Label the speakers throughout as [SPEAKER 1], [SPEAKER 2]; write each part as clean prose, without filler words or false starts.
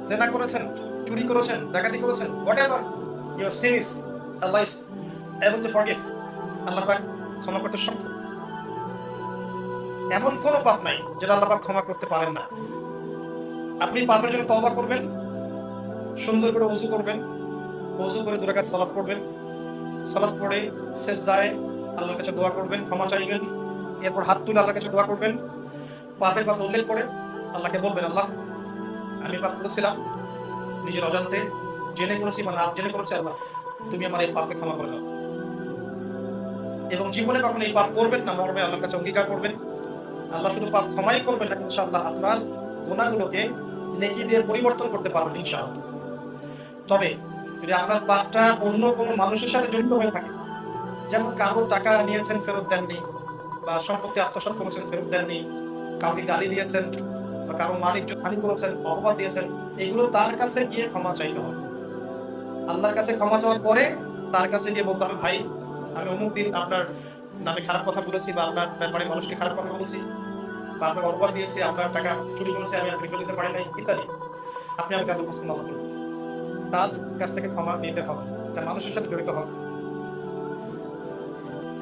[SPEAKER 1] জেনা করেছেন, চুরি করেছেন, ডাকাতি করেছেন, whatever your sin is, Allah is able to forgive. আল্লাহ পাক ক্ষমা করতে সক্ষম। এমন কোনো পাপ নাই যেটা আল্লাহ পাক ক্ষমা করতে পারেন না। আপনি পাপের জন্য তওবা করবেন, সুন্দর করে ওযু করবেন, ওযু করে 2 রাকাত সালাত পড়বেন, সালাত পড়ে সিজদায় আল্লাহর কাছে দোয়া করবেন, ক্ষমা চাইবেন, এরপর হাত তুলে আল্লাহর কাছে দোয়া করবেন, পাপের কথা উল্লেখ করে আল্লাহকে বলবেন, আল্লাহ আমি পাপ করেছিলাম, নিজের অজান্তে, জেনে করেছি বা না জেনে করেছি, আল্লাহ তুমি আমার এই পাপকে ক্ষমা করে দাও। এবং জীবনে কখনো এই পাপ করবেন না, মরবে আল্লাহর কাছে অঙ্গীকার করবেন। আল্লাহ শুধু পাপ ক্ষমাই করবেন না, ইনশাআল্লাহ আপনার গুনাহগুলোকে নেকি দিয়ে পরিবর্তন করতে পারবেন ইনশাআল্লাহ। তবে যদি আপনার পাপটা অন্য কোনো মানুষের সাথে জড়িত হয়ে থাকে, যেমন কারো টাকা নিয়েছেন ফেরত দেননি, বা সম্পত্তি আত্মসাৎ করেছেন ফেরত দেননি, কাউকে গালি দিয়েছেন, বা কারো মালিক হানি করেছেন, অপবাদ দিয়েছেন, এগুলো তার কাছে গিয়ে ক্ষমা চাইতে হবে। আল্লাহর কাছে ক্ষমা চাওয়ার পরে তার কাছে গিয়ে বলতে হবে, ভাই আমি অমুক দিন আপনার নামে খারাপ কথা বলেছি, বা আপনার ব্যাপারে মানুষকে খারাপ কথা বলেছি, বা আপনার অপবাদ দিয়েছি, আপনার টাকা চুরি করেছি, আমি আপনি ফেরত দিতে পারি নাই ইত্যাদি। আপনি আমাকে আল্লাহ কাছে মাফ করুন, তার কাছ থেকে ক্ষমা নিতে হবে, যা মানুষের সাথে জড়িত হবে।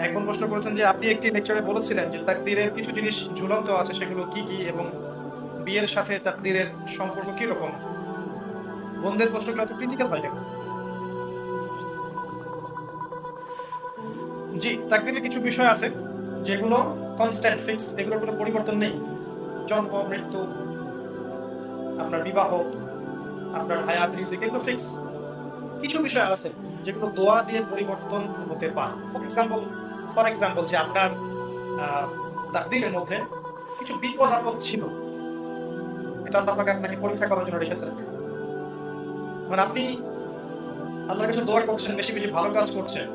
[SPEAKER 1] একজন প্রশ্ন করেছেন যে আপনি একটি লেকচারে বলেছিলেন যে তাকদীরের কিছু জিনিস ঝুলন্ত আছে, সেগুলো কি কি, এবং বিয়ের সাথে তাকদীরের সম্পর্ক কি রকম? বোনদের প্রশ্নগুলো তো ক্রিটিক্যাল হয় কেন? জি, তাকদীরের কিছু বিষয় আছে যেগুলো কনস্ট্যান্ট ফিক্স, এগুলোর কোনো পরিবর্তন নেই। জন্ম, মৃত্যু, আপনার বিবাহ, আপনার হায়াত, রিজিক, এগুলো ফিক্স। কিছু বিষয় আছে যেগুলো দোয়া দিয়ে পরিবর্তন হতে পারে। ফর এক্সাম্পল যে আপনার তাকদীরের মধ্যে কিছু বিপদ আপদ ছিল, এটা আল্লাহ পাক আপনাকে পরীক্ষা করার জন্য রেখেছেন। মানে আপনি আল্লাহর কাছে দোয়া করছেন, বেশি বেশি ভালো কাজ করছেন,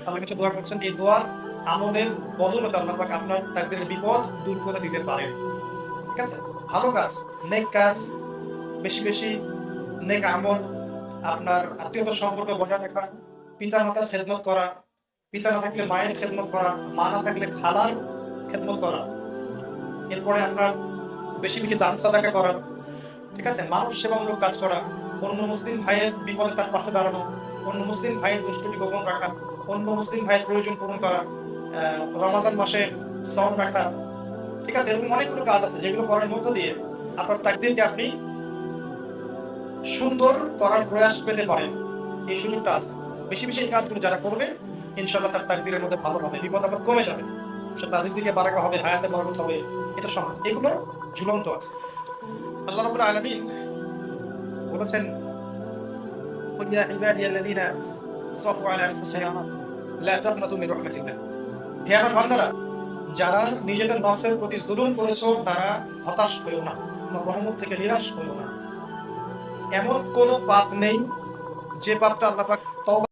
[SPEAKER 1] আল্লাহর কাছে দোয়া করছেন, এই দোয়ার আমলের বদৌলতে আল্লাহ পাক আপনার তাকদীরের বিপদ দূর করে দিতে পারেন। ঠিক আছে? ভালো কাজ, নেক কাজ, বেশি বেশি নেক আমল, আপনার আত্মীয়তার সম্পর্ক বজায় রাখা, পিতা মাতার খেদমত করা, পিতা না থাকলে মায়ের খেদমত করা, মা না থাকলে খালার খেদমত করা, এরপরে আপনার বেশি বেশি দান সাদাকা করা, ঠিক আছে, মানব সেবামূলক কাজ করা, অন্য মুসলিম ভাইয়ের বিপদে তার পাশে দাঁড়ানো, অন্য মুসলিম ভাইয়ের দুষ্টুমি গোপন রাখা, অন্য মুসলিম ভাইয়ের প্রয়োজন পূরণ করা, রমাজান মাসে সওম রাখা, ঠিক আছে, এরকম অনেকগুলো কাজ আছে যেগুলো করার মধ্য দিয়ে আপনার তাকদীরকে আপনি সুন্দর করার প্রয়াস পেতে পারেন। এই সুযোগটা আছে। বেশি বেশি এই কাজগুলো যারা করবে, ইনশাআল্লাহ তার তাকদীরের মধ্যে ভালো হবে, বিপদ আপদ কমে যাবে, সে তার রিজিকে বারাকা হবে, হায়াতে বরকত হবে, এটা সম্ভব। এগুলো ঝুলন্ত আছে। আল্লাহ রাব্বুল আলামিন বলেছেন, কুল ইয়া ইবাদিয়াল্লাযীনা আসরাফু আলা আনফুসিহিম লা তাকনাতু মিন রাহমাতিল্লাহ। হে আমার বান্দারা, যারা নিজেদের নফসের প্রতি জুলুম করেছো, তারা হতাশ হয়ো না, রহমত থেকে নিরাশ হয়ো না। এমন কোন পাপ নেই যে পাপটা আল্লাহ পাক তওবা